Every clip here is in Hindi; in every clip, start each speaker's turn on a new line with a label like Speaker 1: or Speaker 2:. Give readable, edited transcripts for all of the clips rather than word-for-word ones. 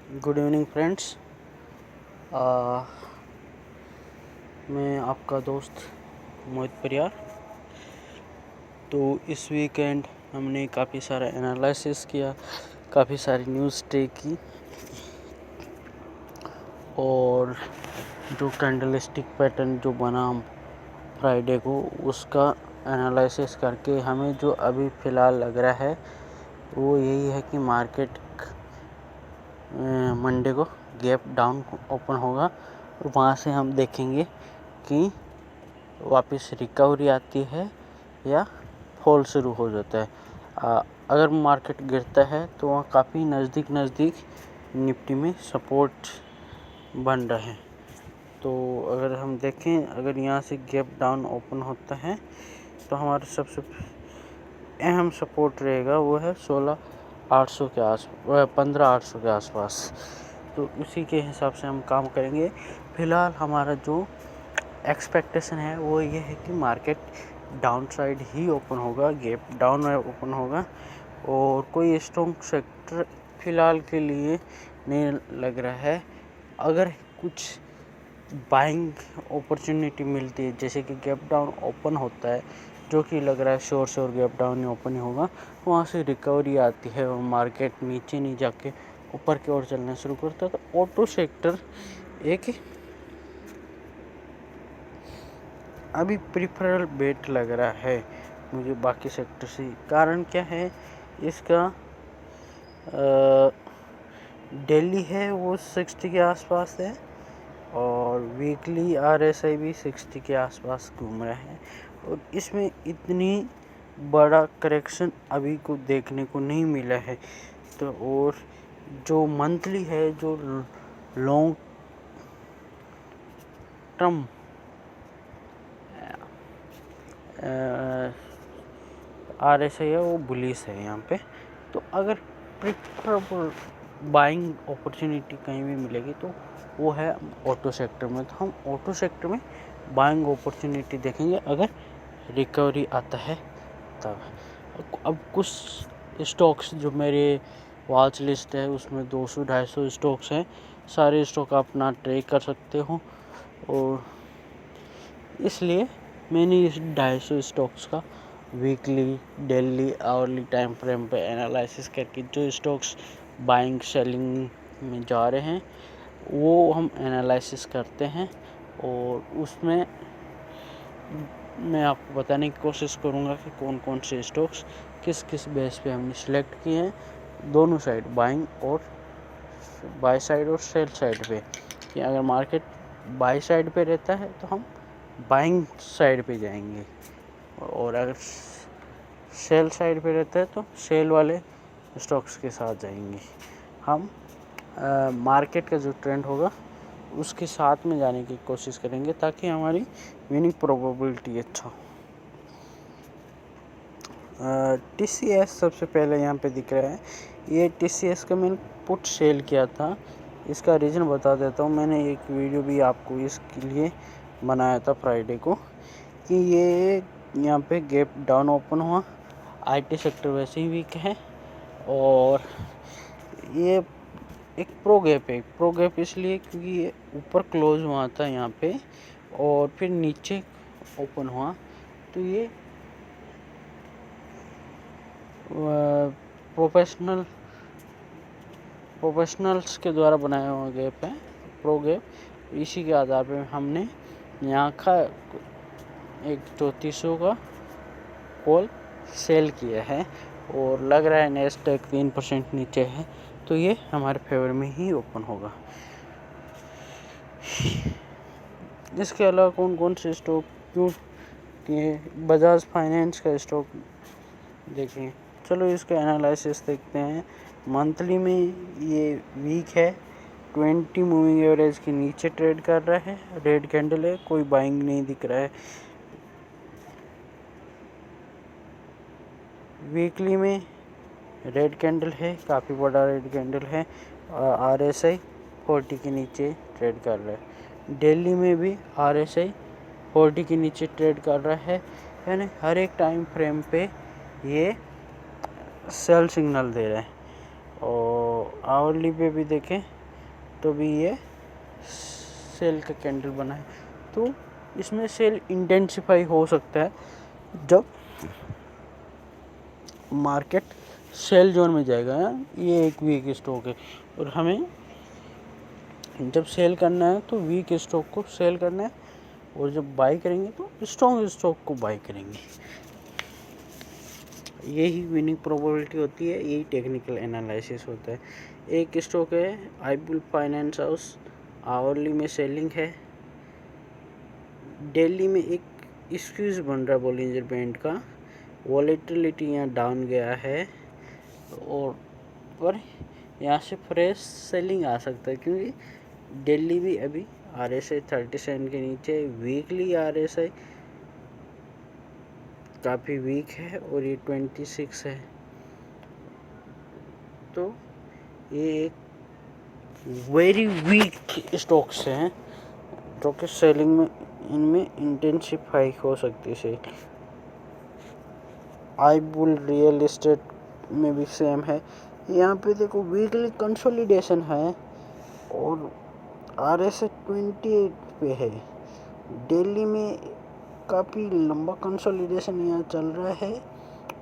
Speaker 1: Good evening friends. मैं आपका दोस्त मोहित परियार। तो इस वीकेंड हमने काफ़ी सारा एनालिसिस किया, काफ़ी सारी न्यूज़ टेक की और जो कैंडलस्टिक पैटर्न जो बना फ्राइडे को, उसका एनालिसिस करके हमें जो अभी फ़िलहाल लग रहा है वो यही है कि मार्केट मंडे को गैप डाउन ओपन होगा और वहाँ से हम देखेंगे कि वापस रिकवरी आती है या फॉल शुरू हो जाता है। अगर मार्केट गिरता है तो वहाँ काफ़ी नज़दीक निफ्टी में सपोर्ट बन रहे हैं। तो अगर हम देखें, अगर यहाँ से गैप डाउन ओपन होता है तो हमारा सबसे अहम सपोर्ट रहेगा वो है 16,800 के आसपास, 15,800 के आसपास। तो उसी के हिसाब से हम काम करेंगे। फ़िलहाल हमारा जो एक्सपेक्टेशन है वो ये है कि मार्केट डाउन साइड ही ओपन होगा, गैप डाउन ओपन होगा और कोई स्ट्रॉन्ग सेक्टर फ़िलहाल के लिए नहीं लग रहा है। अगर कुछ बाइंग अपॉर्चुनिटी मिलती है, जैसे कि गैप डाउन ओपन होता है, जो कि लग रहा है श्योर गैप डाउन ओपन ही होगा, वहाँ से रिकवरी आती है और मार्केट नीचे नहीं जाके ऊपर की ओर चलना शुरू करता है, तो ऑटो सेक्टर एक अभी प्रिफरेबल बेट लग रहा है मुझे बाकी सेक्टर से। कारण क्या है इसका? दिल्ली है वो 60 के आसपास है और वीकली RSI भी 60 के आसपास घूम रहा है और इसमें इतनी बड़ा करेक्शन अभी को देखने को नहीं मिला है। तो और जो मंथली है, जो लॉन्ग टर्म RSI है वो बुलिश है यहाँ पे। तो अगर प्रिफरेबल बाइंग अपॉर्चुनिटी कहीं भी मिलेगी तो वो है ऑटो सेक्टर में। तो हम ऑटो सेक्टर में बाइंग अपॉर्चुनिटी देखेंगे अगर रिकवरी आता है तब। अब कुछ स्टॉक्स जो मेरे वॉच लिस्ट है उसमें 200-250 स्टॉक्स हैं। सारे स्टॉक आप अपना ट्रेक कर सकते हो और इसलिए मैंने इस 250 स्टॉक्स का weekly, daily, hourly time frame पे एनालिसिस करके जो स्टॉक्स बाइंग सेलिंग में जा रहे हैं वो हम एनालिसिस करते हैं और उसमें मैं आपको बताने की कोशिश करूंगा कि कौन कौन से स्टॉक्स किस किस बेस पे हमने सिलेक्ट किए हैं, दोनों साइड, बाइंग और बाय साइड और सेल साइड पे। कि अगर मार्केट बाय साइड पे रहता है तो हम बाइंग साइड पे जाएंगे और अगर सेल साइड पे रहता है तो सेल वाले स्टॉक्स के साथ जाएंगे। हम मार्केट का जो ट्रेंड होगा उसके साथ में जाने की कोशिश करेंगे ताकि हमारी विनिंग प्रोबेबिलिटी अच्छा हो। TCS सबसे पहले यहाँ पे दिख रहा है। ये TCS का मैंने पुट सेल किया था। इसका रीज़न बता देता हूँ। मैंने एक वीडियो भी आपको इसके लिए बनाया था फ्राइडे को कि ये यहाँ पे गैप डाउन ओपन हुआ। IT सेक्टर वैसे ही वीक है और ये एक प्रो गैप इसलिए क्योंकि ये ऊपर क्लोज हुआ था यहाँ पे और फिर नीचे ओपन हुआ। तो ये प्रोफेशनल्स के द्वारा बनाया हुआ गैप है, प्रो गैप। इसी के आधार पे हमने यहाँ का एक 3400 का कॉल सेल किया है और लग रहा है नेस्डैक 3% नीचे है तो ये हमारे फेवर में ही ओपन होगा। इसके अलावा कौन कौन से स्टॉक, क्यों कि बजाज फाइनेंस का स्टॉक देखें। चलो इसका एनालिसिस देखते हैं। मंथली में ये वीक है, 20 मूविंग एवरेज के नीचे ट्रेड कर रहा है, रेड कैंडल है, कोई बाइंग नहीं दिख रहा है। वीकली में रेड कैंडल है, काफ़ी बड़ा रेड कैंडल है, RSI 40 के नीचे ट्रेड कर रहा है। डेली में भी RSI 40 के नीचे ट्रेड कर रहा है, यानी हर एक टाइम फ्रेम पे ये सेल सिग्नल दे रहा है। और आवरली पे भी देखें तो भी ये सेल का कैंडल बना है। तो इसमें सेल इंटेंसिफाई हो सकता है जब मार्केट सेल जोन में जाएगा। ये एक वीक स्टॉक है और हमें जब सेल करना है तो वीक स्टॉक को सेल करना है, और जब बाई करेंगे तो स्ट्रॉन्ग स्टॉक को बाई करेंगे। यही विनिंग प्रोबेबिलिटी होती है, यही टेक्निकल एनालिसिस होता है। एक स्टॉक है आईबुल फाइनेंस हाउस, आवरली में सेलिंग है। दिल्ली में एक स्क्वीज बन रहा है बोलिंजर बैंड का, वॉलेटिलिटी यहाँ डाउन गया है और पर यहाँ से फ्रेश सेलिंग आ सकता है, क्योंकि दिल्ली भी अभी RSI 37 के नीचे, वीकली RSI काफ़ी वीक है और ये 26 है। तो ये एक वेरी वीक स्टॉक्स हैं जो कि सेलिंग में इनमें इंटेंसिफाई हो सकती है। आईबुल रियल एस्टेट में भी सेम है। यहाँ पे देखो वीकली कंसोलिडेशन है और RSI 28 पे है। दिल्ली में काफ़ी लंबा कंसोलिडेशन यहाँ चल रहा है,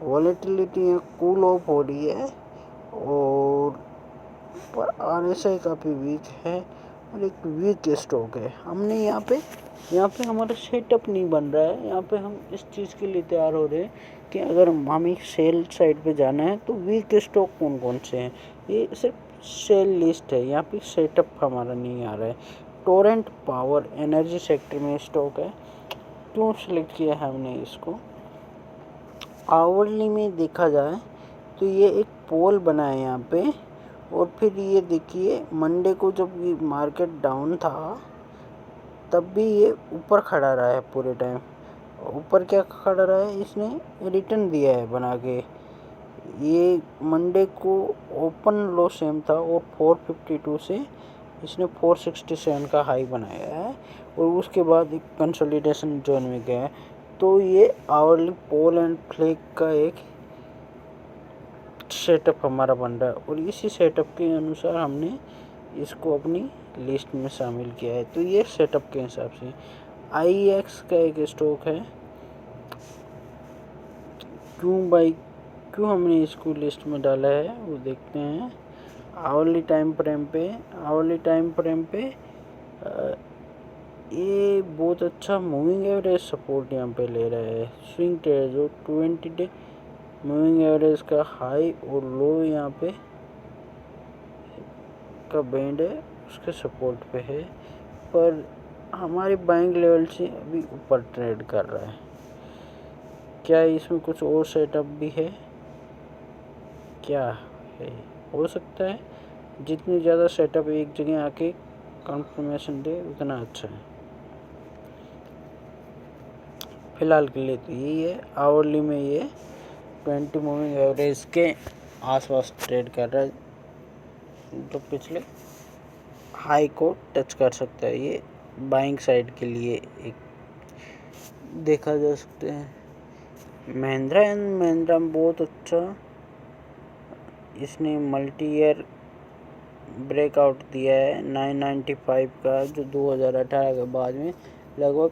Speaker 1: वॉलेटिलिटी यहाँ कूल ऑफ हो रही है और पर RSI काफ़ी वीक है और एक वीक स्टॉक है। हमने यहाँ पे हमारा सेटअप नहीं बन रहा है। यहाँ पे हम इस चीज़ के लिए तैयार हो रहे हैं कि अगर हमें सेल साइड पे जाना है तो वीक स्टॉक कौन कौन से हैं। ये सिर्फ सेल लिस्ट है, यहाँ पे सेटअप हमारा नहीं आ रहा है। टोरेंट पावर एनर्जी सेक्टर में स्टॉक है। क्यों सिलेक्ट किया है हमने इसको? आवरली में देखा जाए तो ये एक पोल बना है यहाँ पे, और फिर ये देखिए मंडे को जब ये मार्केट डाउन था तब भी ये ऊपर खड़ा रहा है पूरे टाइम। ऊपर क्या खड़ा रहा है, इसने रिटर्न दिया है बना के। ये मंडे को ओपन लो सेम था और 452 से इसने 467 का हाई बनाया है और उसके बाद एक कंसोलिडेशन जोन में गया है। तो ये आवरली पोल एंड फ्लैग का एक सेटअप हमारा बन रहा है और इसी सेटअप के अनुसार हमने इसको अपनी लिस्ट में शामिल किया है। तो ये सेटअप के हिसाब से IEX का एक स्टॉक है। क्यों हमने इसको लिस्ट में डाला है वो देखते हैं। आवरली टाइम फ्रेम पे ये बहुत अच्छा मूविंग एवरेज सपोर्ट यहाँ पे ले रहा है। स्विंग ट्रेड जो 20 डे मूविंग एवरेज का हाई और लो यहाँ पे का बैंड है, उसके सपोर्ट पे है, पर हमारे बाइंग लेवल से अभी ऊपर ट्रेड कर रहा है। क्या इसमें कुछ और सेटअप भी है? क्या है? हो सकता है जितनी ज़्यादा सेटअप एक जगह आके कंफर्मेशन दे उतना अच्छा है। फिलहाल के लिए तो यही है। आवरली में ये 20 मूविंग एवरेज के आसपास ट्रेड कर रहा है, तो पिछले हाई को टच कर सकता है। ये बाइंग साइड के लिए एक देखा जा सकते हैं। महिंद्रा एंड महिंद्रा बहुत अच्छा, इसने मल्टी ईयर ब्रेकआउट दिया है 995 का, जो 2018 के बाद में लगभग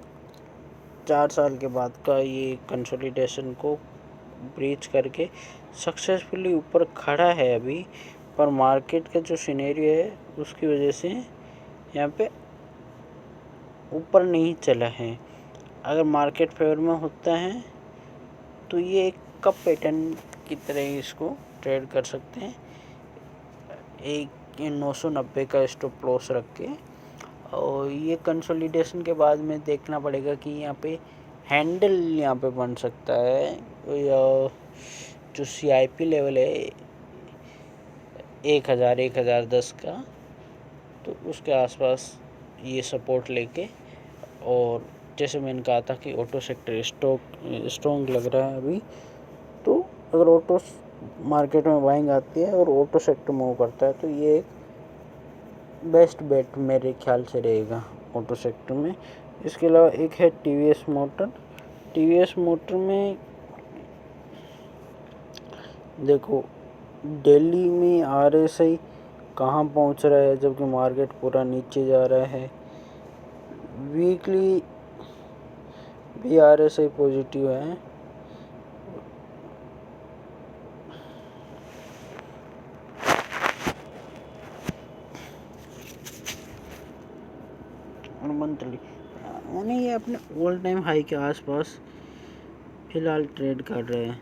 Speaker 1: 4 साल के बाद का ये कंसोलिडेशन को ब्रीच करके सक्सेसफुली ऊपर खड़ा है अभी। पर मार्केट का जो सिनेरियो है उसकी वजह से यहाँ पे ऊपर नहीं चला है। अगर मार्केट फेवर में होता है तो ये एक कप पैटर्न की तरह इसको ट्रेड कर सकते हैं। एक 990 का स्टॉप लॉस रख के, और ये कंसोलिडेशन के बाद में देखना पड़ेगा कि यहाँ पे हैंडल यहाँ पे बन सकता है। जो CIP लेवल है 1010 का, तो उसके आसपास ये सपोर्ट लेके, और जैसे मैंने कहा था कि ऑटो सेक्टर स्ट्रॉन्ग लग रहा है अभी, तो अगर ऑटो मार्केट में बाइंग आती है और ऑटो सेक्टर मूव करता है तो ये एक बेस्ट बेट मेरे ख्याल से रहेगा ऑटो सेक्टर में। इसके अलावा एक है TVS मोटर में देखो दिल्ली में RSI कहाँ पहुँच रहा है, जबकि मार्केट पूरा नीचे जा रहा है। वीकली भी RSI पॉजिटिव है। और मंथली यानी ये अपने ऑल टाइम हाई के आसपास फिलहाल ट्रेड कर रहे हैं।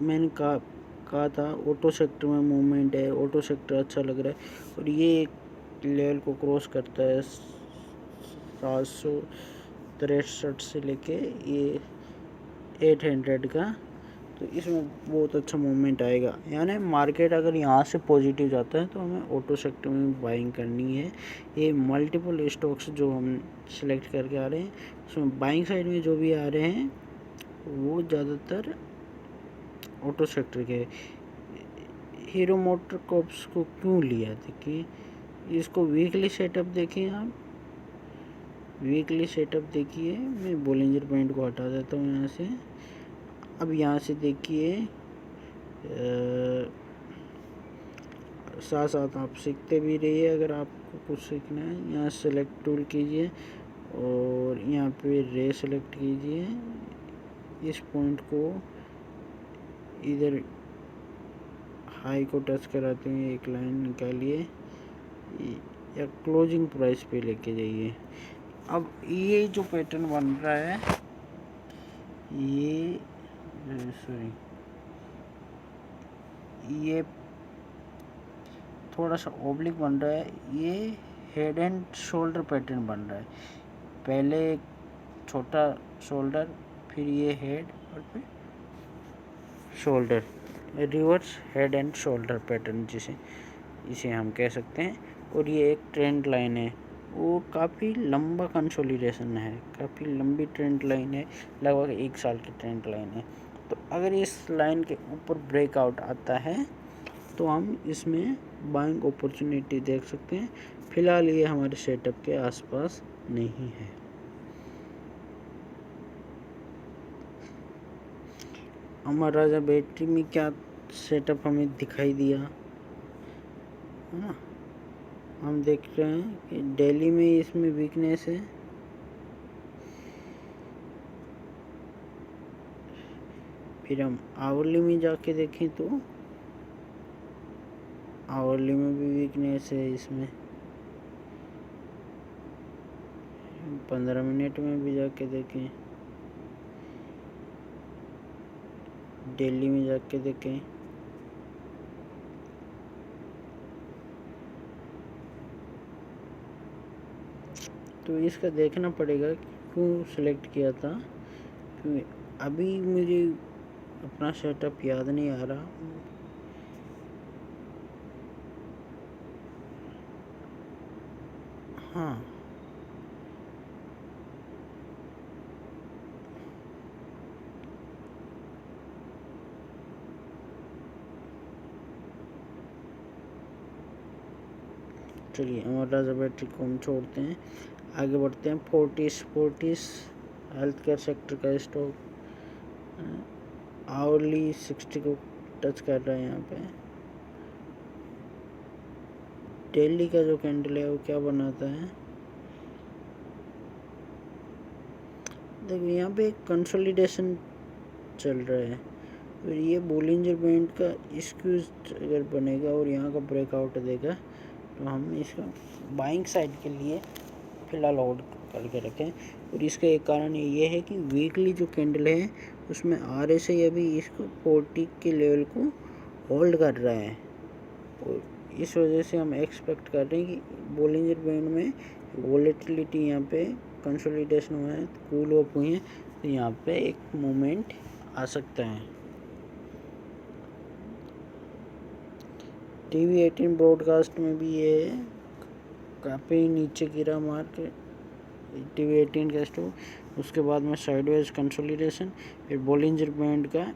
Speaker 1: मैंने कहा था ऑटो सेक्टर में मूवमेंट है, ऑटो सेक्टर अच्छा लग रहा है और ये एक लेवल को क्रॉस करता है 763 से लेके ये 800 का, तो इसमें बहुत अच्छा मूवमेंट आएगा। यानी मार्केट अगर यहाँ से पॉजिटिव जाता है तो हमें ऑटो सेक्टर में बाइंग करनी है। ये मल्टीपल स्टॉक्स जो हम सिलेक्ट करके आ रहे हैं उसमें बाइंग साइड में जो भी आ रहे हैं वो ज़्यादातर ऑटो सेक्टर के। हीरो मोटर कॉर्प्स को क्यों लिया, देखिए इसको वीकली सेटअप देखिए आप, वीकली सेटअप देखिए। मैं बोलिंजर पॉइंट को हटा देता हूँ यहाँ से। अब यहाँ से देखिए साथ साथ आप सीखते भी रहिए। अगर आपको कुछ सीखना है यहाँ सेलेक्ट टूल कीजिए और यहाँ पे रे सेलेक्ट कीजिए। इस पॉइंट को इधर हाई को टच कराते हुए एक लाइन निकालिए या क्लोजिंग प्राइस पे लेके जाइए। अब ये जो पैटर्न बन रहा है ये थोड़ा सा ओब्लिक बन रहा है। ये हेड एंड शोल्डर पैटर्न बन रहा है। पहले एक छोटा शोल्डर, फिर ये हेड और फिर shoulder, reverse head and shoulder pattern इसे हम कह सकते हैं। और ये एक ट्रेंड लाइन है, वो काफ़ी लंबा कंसोलिडेशन है, काफ़ी लंबी ट्रेंड लाइन है, लगभग 1 साल की ट्रेंड लाइन है। तो अगर इस लाइन के ऊपर ब्रेकआउट आता है तो हम इसमें बाइंग अपॉर्चुनिटी देख सकते हैं। फिलहाल ये हमारे सेटअप के आसपास नहीं है। अमर राजा बैटरी में क्या सेटअप हमें दिखाई दिया है ना। हम देख रहे हैं कि डेली में इसमें वीकनेस है, फिर हम आवरली में जाके देखें तो आवरली में भी वीकनेस है। इसमें 15 मिनट में भी जाके देखें, डेली में जाके देखें, तो इसका देखना पड़ेगा क्यों सिलेक्ट किया था, क्योंकि अभी मुझे अपना सेटअप याद नहीं आ रहा। हाँ, चलिए अमर राजा बैटरी को हम छोड़ते हैं, आगे बढ़ते हैं। फोर्टिस हेल्थ केयर सेक्टर का स्टॉक आवरली 60 को टच कर रहा है। यहाँ पे डेली का जो कैंडल है वो क्या बनाता है, देखिए यहाँ पे एक कंसोलिडेशन चल रहा है और ये बोलिंजर बैंड का स्क्यूज अगर बनेगा और यहाँ का ब्रेकआउट देगा तो हम इसका बाइंग साइड के लिए फ़िलहाल होल्ड करके रखें। और इसका एक कारण ये है कि वीकली जो कैंडल है उसमें RSI अभी इसको 40 के लेवल को होल्ड कर रहा है और इस वजह से हम एक्सपेक्ट कर रहे हैं कि बोलिंजर बैंड में वॉलेटिलिटी यहाँ पे कंसोलिडेशन हुआ है, कूल ऑफ हुई है, तो यहाँ पे एक मोमेंट आ सकता है। TV18 ब्रॉडकास्ट में भी ये काफ़ी नीचे गिरा मार्केट, TV18 का स्टॉक। उसके बाद में साइडवेज कंसोलिडेशन, फिर बोलिंजर बैंड का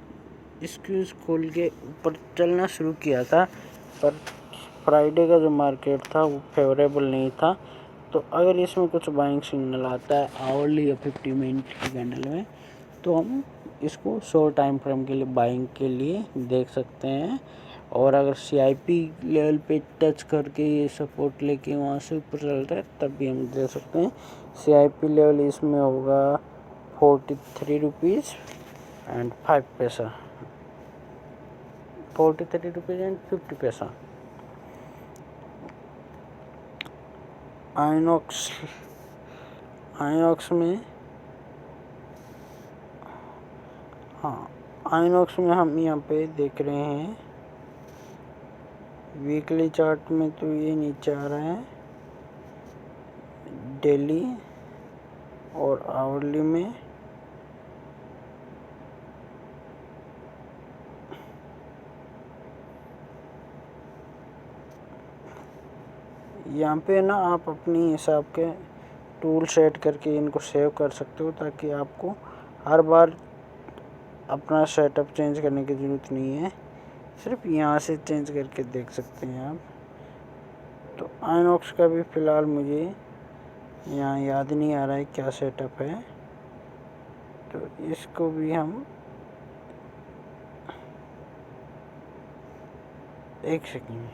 Speaker 1: स्क्यूज खोल के ऊपर चलना शुरू किया था, पर फ्राइडे का जो मार्केट था वो फेवरेबल नहीं था। तो अगर इसमें कुछ बाइंग सिग्नल आता है आवरली या 50 मिनट की कैंडल में, तो हम इसको शॉर्ट टाइम फ्रेम के लिए बाइंग के लिए देख सकते हैं। और अगर CIP लेवल पे टच करके ये सपोर्ट लेके वहाँ से ऊपर चल रहा है तब भी हम दे सकते हैं। CIP लेवल इसमें होगा 43 रुपीज़ एंड 5 पैसा, 43 रुपीज़ एंड 50 पैसा। आइनॉक्स में आइनॉक्स में हम यहाँ पे देख रहे हैं वीकली चार्ट में तो ये नीचे आ रहा है, डेली और आवरली में यहाँ पे ना आप अपनी हिसाब के टूल सेट करके इनको सेव कर सकते हो ताकि आपको हर बार अपना सेटअप चेंज करने की ज़रूरत नहीं है, सिर्फ यहाँ से चेंज करके देख सकते हैं आप। तो आइनॉक्स का भी फ़िलहाल मुझे यहाँ याद नहीं आ रहा है क्या सेटअप है, तो इसको भी हम एक सेकेंड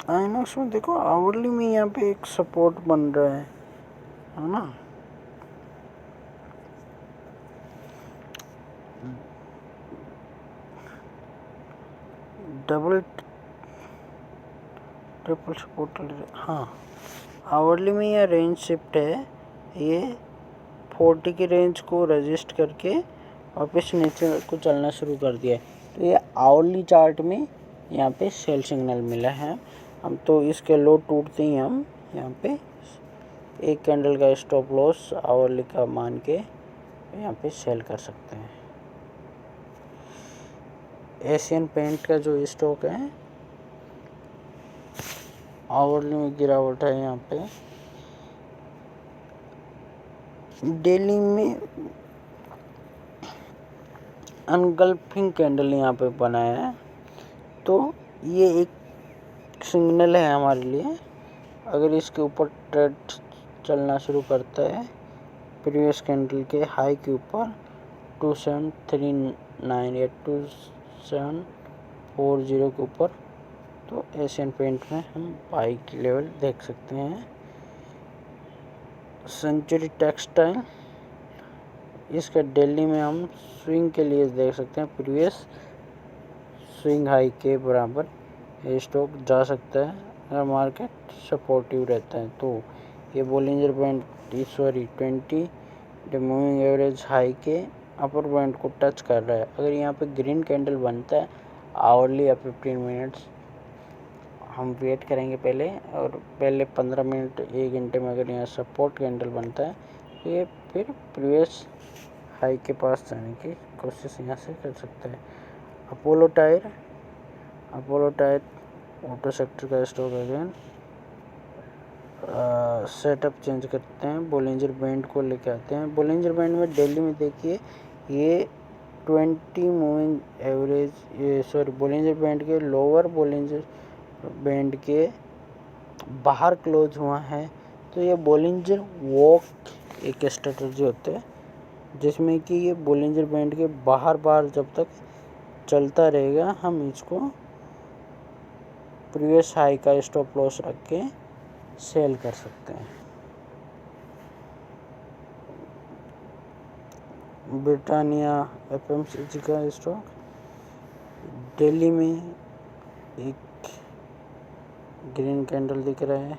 Speaker 1: आइनॉक्स में देखो आवरली में यहाँ पे एक सपोर्ट बन रहा है ना। डबल ट्रिपल सपोर्ट, हाँ आवरली में यह रेंज शिफ्ट है, ये 40 की रेंज को रजिस्ट करके वापस नीचे को चलना शुरू कर दिया है। तो ये आवरली चार्ट में यहाँ पे सेल सिग्नल मिला है हम, तो इसके लो टूटते ही हम यहाँ पे एक कैंडल का स्टॉप लॉस आवरली का मान के यहाँ पे सेल कर सकते हैं। एशियन पेंट का जो स्टॉक है आवरली में गिरावट है, यहाँ पे डेली में अनगल्फिंग कैंडल यहाँ पे बनाया है, तो ये एक सिग्नल है हमारे लिए। अगर इसके ऊपर ट्रेड चलना शुरू करता है प्रीवियस कैंडल के हाई के ऊपर 2739 या 2740 के ऊपर, तो एशियन पेंट में हम बाई की लेवल देख सकते हैं। सेंचुरी टेक्सटाइल, इसका दिल्ली में हम स्विंग के लिए देख सकते हैं, प्रीवियस स्विंग हाई के बराबर ये स्टॉक जा सकता है अगर मार्केट सपोर्टिव रहता है। तो ये Bollinger band 20 moving average high के अपर बैंड को टच कर रहा है। अगर यहाँ पे ग्रीन कैंडल बनता है आवरली या 15 मिनट्स, हम वेट करेंगे पहले, और पहले 15 मिनट 1 घंटे में अगर यहाँ सपोर्ट कैंडल बनता है तो ये फिर प्रीवियस हाई के पास जाने की कोशिश यहाँ से कर सकता है। अपोलो टायर ऑटो सेक्टर का स्टॉक अगेन सेटअप चेंज करते हैं, बोलिंजर बैंड को लेके आते हैं। बोलिंजर बैंड में दिल्ली में देखिए ये 20 मूविंग एवरेज, ये सॉरी बोलिंजर बैंड के लोअर बोलिंजर बैंड के बाहर क्लोज हुआ है। तो ये बोलिंजर वॉक एक स्ट्रेटजी होता है जिसमें कि ये बोलिंजर बैंड के बाहर जब तक चलता रहेगा हम इसको प्रीवियस हाई का स्टॉप लॉस रख के सेल कर सकते हैं। ब्रिटानिया FMCG का स्टॉक दिल्ली में एक ग्रीन कैंडल दिख रहा है,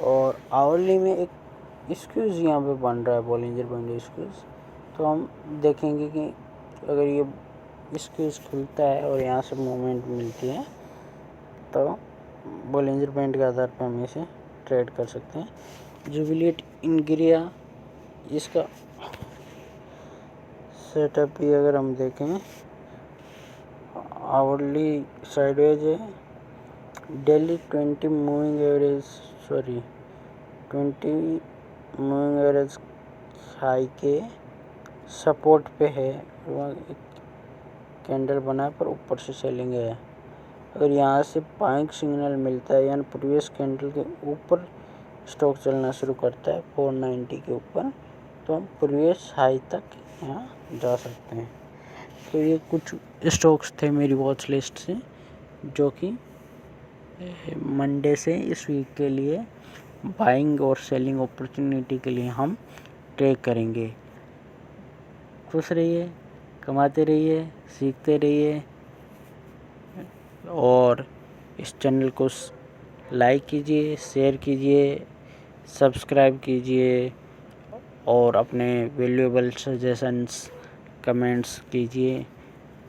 Speaker 1: और आवरली में एक स्क्यूज यहाँ पे बन रहा है, बोलिंजर बैंड स्क्यूज। तो हम देखेंगे कि अगर ये स्क्यूज खुलता है और यहाँ से मूवमेंट मिलती है तो बोलिंजर बैंड के आधार पर हम इसे ट्रेड कर सकते हैं। जुबिलेंट इंग्रिया, इसका सेटअप भी अगर हम देखें आवरली साइडवेज है, daily 20 moving average 20 moving average high के सपोर्ट पे है, एक कैंडल बना है पर ऊपर से सेलिंग है। अगर यहाँ से बाइंग सिग्नल मिलता है यानी प्रीवियस कैंडल के ऊपर स्टॉक चलना शुरू करता है 490 के ऊपर, तो हम प्रीवियस हाई तक यहाँ जा सकते हैं। तो ये कुछ स्टॉक्स थे मेरी वॉच लिस्ट से जो कि मंडे से इस वीक के लिए बाइंग और सेलिंग अपॉर्चुनिटी के लिए हम ट्रेड करेंगे। खुश रहिए, कमाते रहिए, सीखते रहिए और इस चैनल को लाइक कीजिए, शेयर कीजिए, सब्सक्राइब कीजिए और अपने वैल्यूएबल सजेशंस कमेंट्स कीजिए।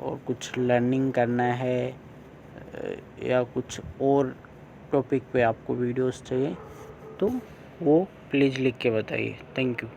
Speaker 1: और कुछ लर्निंग करना है या कुछ और टॉपिक पे आपको वीडियोस चाहिए तो वो प्लीज़ लिख के बताइए। Thank you.